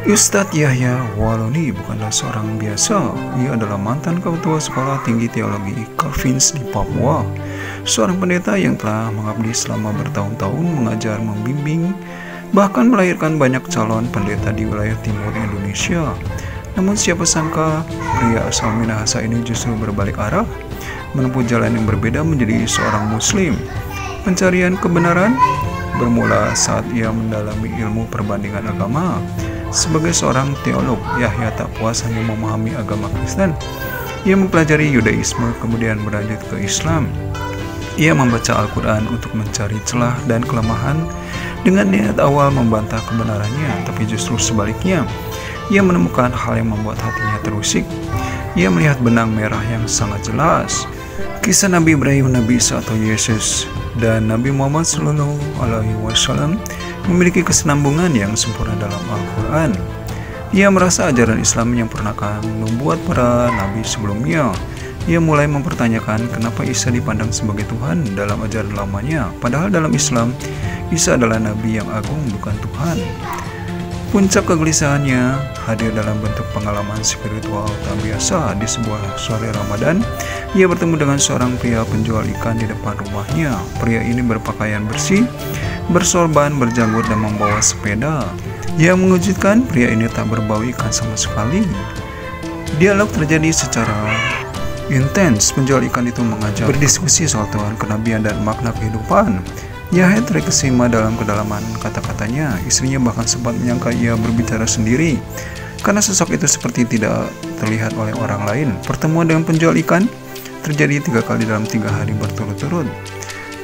Ustadz Yahya Waloni bukanlah seorang biasa. Ia adalah mantan ketua Sekolah Tinggi Teologi Calvins di Papua. Seorang pendeta yang telah mengabdi selama bertahun-tahun mengajar, membimbing, bahkan melahirkan banyak calon pendeta di wilayah timur Indonesia. Namun siapa sangka pria asal Minahasa ini justru berbalik arah, menempuh jalan yang berbeda menjadi seorang muslim. Pencarian kebenaran bermula saat ia mendalami ilmu perbandingan agama. Sebagai seorang teolog, Yahya tak puas hanya memahami agama Kristen. Ia mempelajari Yudaisme, kemudian berlanjut ke Islam. Ia membaca Al-Quran untuk mencari celah dan kelemahan dengan niat awal membantah kebenarannya, tapi justru sebaliknya. Ia menemukan hal yang membuat hatinya terusik. Ia melihat benang merah yang sangat jelas. Kisah Nabi Ibrahim, Nabi Isa atau Yesus, dan Nabi Muhammad SAW memiliki kesinambungan yang sempurna dalam Al-Quran. Ia merasa ajaran Islam menyempurnakan membuat para nabi sebelumnya. Ia mulai mempertanyakan kenapa Isa dipandang sebagai Tuhan dalam ajaran lamanya, padahal dalam Islam, Isa adalah nabi yang agung, bukan Tuhan. Puncak kegelisahannya hadir dalam bentuk pengalaman spiritual tak biasa. Di sebuah sore Ramadan, ia bertemu dengan seorang pria penjual ikan di depan rumahnya. Pria ini berpakaian bersih, bersorban, berjanggut, dan membawa sepeda. Yang mengejutkan, pria ini tak berbau ikan sama sekali. Dialog terjadi secara intens. Penjual ikan itu mengajak berdiskusi soal Tuhan, kenabian, dan makna kehidupan. Yahya terkesima dalam kedalaman kata-katanya. Istrinya bahkan sempat menyangka ia berbicara sendiri, karena sosok itu seperti tidak terlihat oleh orang lain. Pertemuan dengan penjual ikan terjadi 3 kali dalam 3 hari berturut-turut.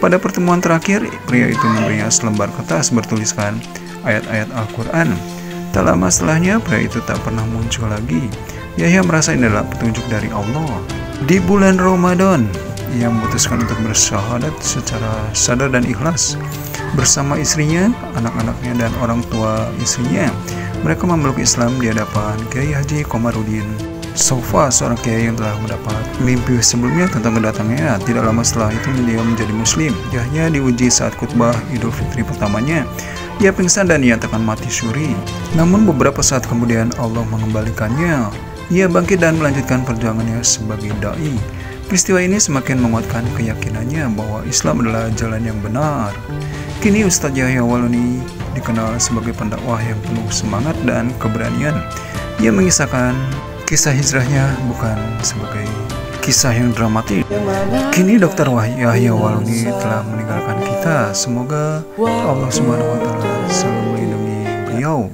Pada pertemuan terakhir, pria itu memberinya selembar kertas bertuliskan ayat-ayat Al-Quran. Tak lama setelahnya, pria itu tak pernah muncul lagi. Yahya merasa ini adalah petunjuk dari Allah. Di bulan Ramadan, ia memutuskan untuk bersyahadat secara sadar dan ikhlas bersama istrinya, anak-anaknya, dan orang tua istrinya. Mereka memeluk Islam di hadapan Kiai Haji Komarudin Sofa, seorang kiai yang telah mendapat mimpi sebelumnya tentang kedatangannya. Tidak lama setelah itu dia menjadi muslim. Yahya diuji saat khutbah Idul Fitri pertamanya. Ia pingsan dan dinyatakan mati syuri. Namun beberapa saat kemudian Allah mengembalikannya. Ia bangkit dan melanjutkan perjuangannya sebagai dai. Peristiwa ini semakin menguatkan keyakinannya bahwa Islam adalah jalan yang benar. Kini Ustadz Yahya Waloni dikenal sebagai pendakwah yang penuh semangat dan keberanian. Ia mengisahkan kisah hijrahnya bukan sebagai kisah yang dramatis. Kini Dr. Yahya Waloni telah meninggalkan kita. Semoga Allah Subhanahu wa Ta'ala selalu melindungi beliau.